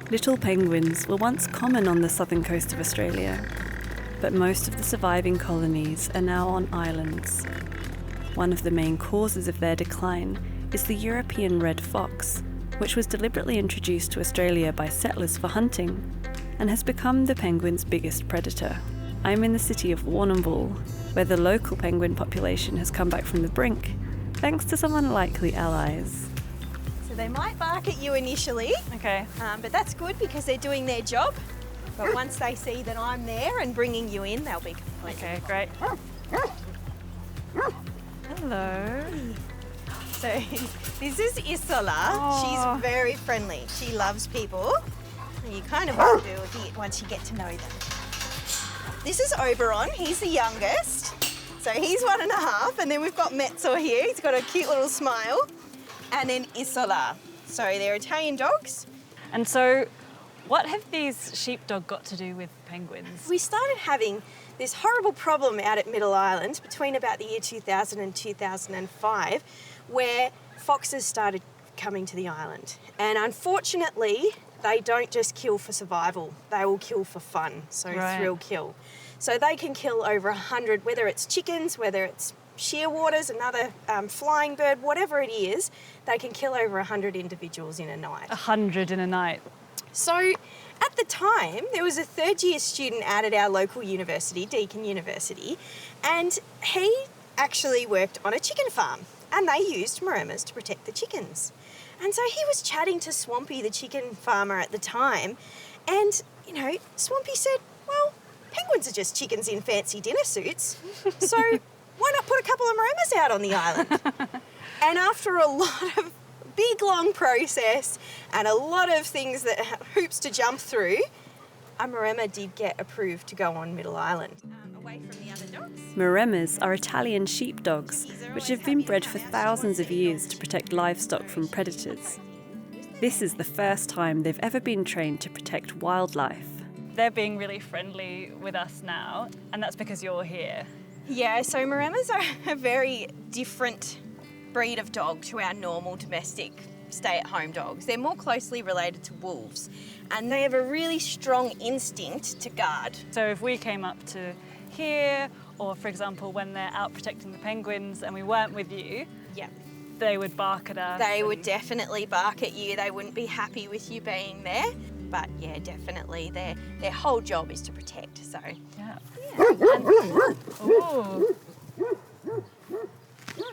Little penguins were once common on the southern coast of Australia, but most of the surviving colonies are now on islands. One of the main causes of their decline is the European red fox, which was deliberately introduced to Australia by settlers for hunting and has become the penguin's biggest predator. I'm in the city of Warrnambool, where the local penguin population has come back from the brink, thanks to some unlikely allies. So they might bark at you initially, Okay. but that's good because they're doing their job. But once they see that I'm there and bringing you in, they'll be completely Okay, great. Hello. So this is Isola. Oh. She's very friendly. She loves people. And you kind of want to do it once you get to know them. This is Oberon. He's the youngest. So he's 1.5. And then we've got Mezzo here. He's got a cute little smile. And then Isola. So they're Italian dogs. And so, what have these sheepdog got to do with penguins? We started having this horrible problem out at Middle Island between about the year 2000 and 2005, where foxes started coming to the island. And unfortunately, they don't just kill for survival, they will kill for fun, so Right. thrill kill. So they can kill over 100, whether it's chickens, whether it's shearwaters, another flying bird, whatever it is, they can kill over 100 individuals in a night. 100 in a night. So at the time, there was a third-year student out at our local university, Deakin University, and he actually worked on a chicken farm, and they used Maremas to protect the chickens. And so he was chatting to Swampy, the chicken farmer at the time, and, Swampy said, well, penguins are just chickens in fancy dinner suits, so why not put a couple of Maremas out on the island? And after a lot of big, long process and a lot of things that hoops to jump through, a Maremma did get approved to go on Middle Island. Away from the other dogs. Maremas are Italian sheepdogs, which have been bred for thousands of years to protect livestock from predators. This is the first time they've ever been trained to protect wildlife. They're being really friendly with us now, and that's because you're here. Yeah, so Maremmas are a very different breed of dog to our normal domestic stay-at-home dogs. They're more closely related to wolves, and they have a really strong instinct to guard. So if we came up to here, or for example, when they're out protecting the penguins and we weren't with you, Yeah. they would bark at us. They would definitely bark at you. They wouldn't be happy with you being there. But yeah, definitely their whole job is to protect. So Yeah. Ooh.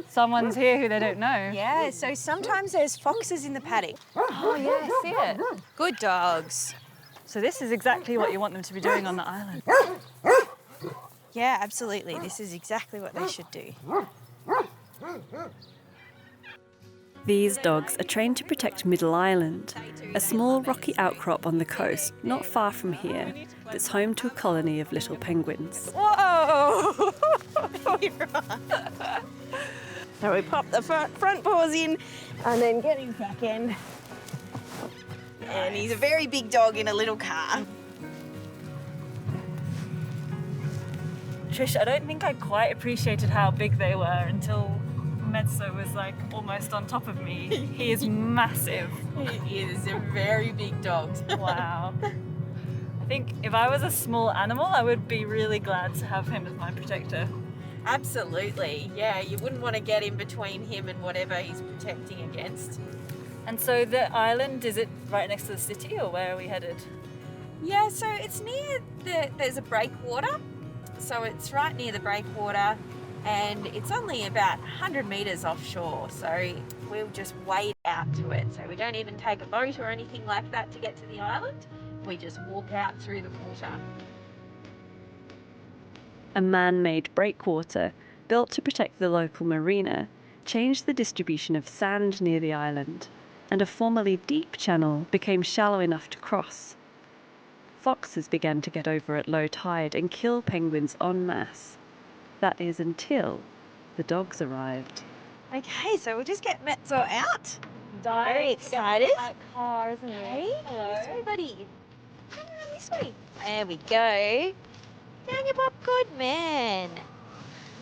Someone's here who they don't know. yeah, so sometimes there's foxes in the paddock. Oh yeah, I see it. Good dogs. So this is exactly what you want them to be doing on the island. Yeah, absolutely. This is exactly what they should do. These dogs are trained to protect Middle Island, a small rocky outcrop on the coast not far from here that's home to a colony of little penguins. Whoa! So we pop the front paws in and then get him back in. And he's a very big dog in a little car. Trish, I don't think I quite appreciated how big they were until Mezzo was like almost on top of me. He is massive. He is a very big dog. Wow. I think if I was a small animal, I would be really glad to have him as my protector. Absolutely, yeah. You wouldn't want to get in between him and whatever he's protecting against. And so the island, is it right next to the city or where are we headed? Yeah, so it's near there's a breakwater. So it's right near the breakwater and it's only about 100 metres offshore. So we'll just wade out to it. So we don't even take a boat or anything like that to get to the island. We just walk out through the water. A man-made breakwater, built to protect the local marina, changed the distribution of sand near the island, and a formerly deep channel became shallow enough to cross. Foxes began to get over at low tide and kill penguins en masse. That is until the dogs arrived. Okay, so we'll just get Mezzo out. Very excited. That car, isn't it? Hey, this way, buddy. Come around this way. There we go. Down your pop, good man.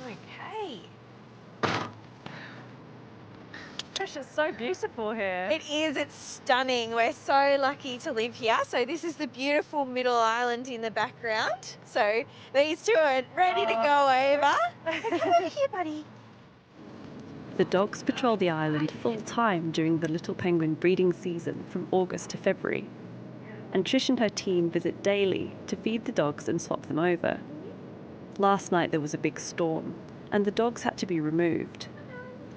Okay. Trish, it's so beautiful here. It is, it's stunning. We're so lucky to live here. So this is the beautiful middle island in the background. So these two are ready to go over. Come over here, buddy. The dogs patrol the island full time during the little penguin breeding season from August to February. And Trish and her team visit daily to feed the dogs and swap them over. Last night there was a big storm, and the dogs had to be removed.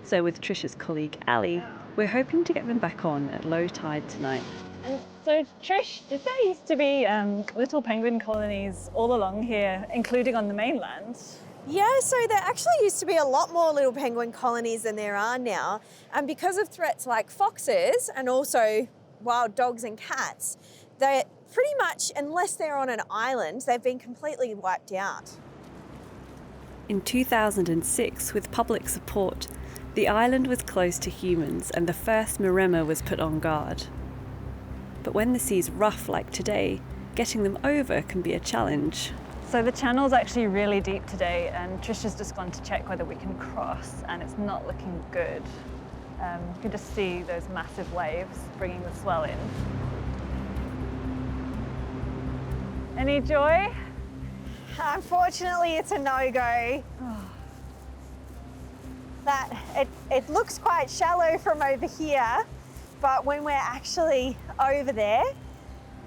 So with Trish's colleague Ali, we're hoping to get them back on at low tide tonight. So Trish, did there used to be little penguin colonies all along here, including on the mainland? Yeah, so there actually used to be a lot more little penguin colonies than there are now. And because of threats like foxes and also wild dogs and cats, they're pretty much, unless they're on an island, they've been completely wiped out. In 2006, with public support, the island was closed to humans and the first Maremma was put on guard. But when the sea's rough like today, getting them over can be a challenge. So the channel's actually really deep today, and Trish has just gone to check whether we can cross, and it's not looking good. You can just see those massive waves bringing the swell in. Any joy? Unfortunately, it's a no-go. It looks quite shallow from over here, but when we're actually over there,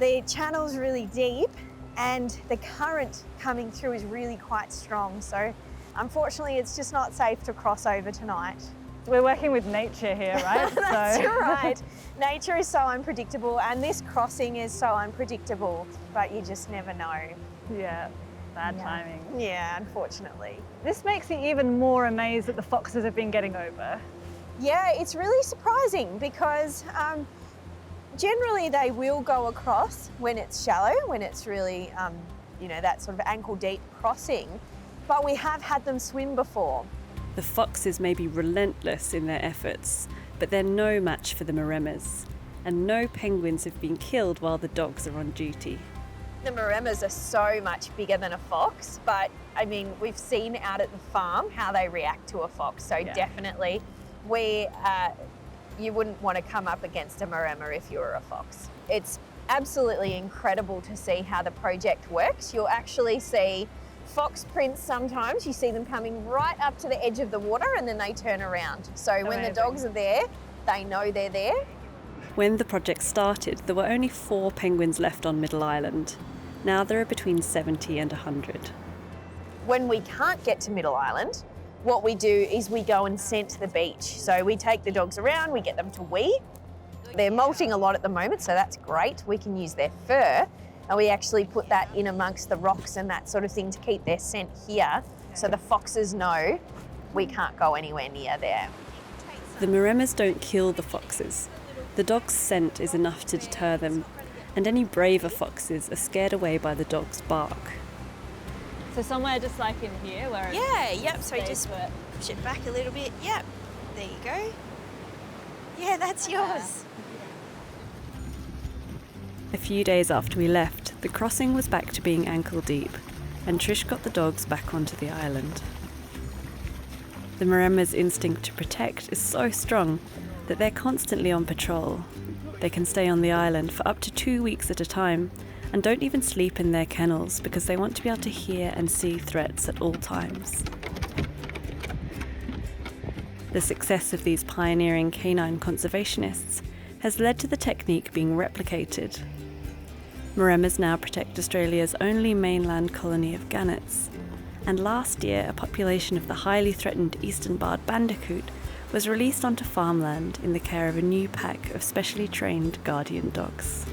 the channel's really deep and the current coming through is really quite strong. So unfortunately, it's just not safe to cross over tonight. We're working with nature here, right? That's right. Nature is so unpredictable and this crossing is so unpredictable, but you just never know. Yeah, bad timing. Yeah, unfortunately. This makes me even more amazed that the foxes have been getting over. Yeah, it's really surprising because generally they will go across when it's shallow, when it's really, that sort of ankle deep crossing, but we have had them swim before. The foxes may be relentless in their efforts, but they're no match for the Maremmas, and no penguins have been killed while the dogs are on duty. The Maremmas are so much bigger than a fox, but I mean, we've seen out at the farm how they react to a fox, so definitely you wouldn't want to come up against a Maremma if you were a fox. It's absolutely incredible to see how the project works. You'll actually see fox prints sometimes. You see them coming right up to the edge of the water and then they turn around. So when the dogs are there, they know they're there. When the project started, there were only 4 penguins left on Middle Island. Now there are between 70 and 100. When we can't get to Middle Island, what we do is we go and scent the beach. So we take the dogs around, we get them to wee. They're molting a lot at the moment, so that's great. We can use their fur, and we actually put that in amongst the rocks and that sort of thing to keep their scent here, so the foxes know we can't go anywhere near there. The Maremmas don't kill the foxes. The dog's scent is enough to deter them, and any braver foxes are scared away by the dog's bark. So somewhere just like in here where So just push it back a little bit. Yep, there you go. Yeah, that's yours. A few days after we left, the crossing was back to being ankle deep, and Trish got the dogs back onto the island. The Maremma's instinct to protect is so strong that they're constantly on patrol. They can stay on the island for up to 2 weeks at a time, and don't even sleep in their kennels because they want to be able to hear and see threats at all times. The success of these pioneering canine conservationists has led to the technique being replicated. Maremmas now protect Australia's only mainland colony of gannets, and last year a population of the highly threatened eastern barred bandicoot was released onto farmland in the care of a new pack of specially trained guardian dogs.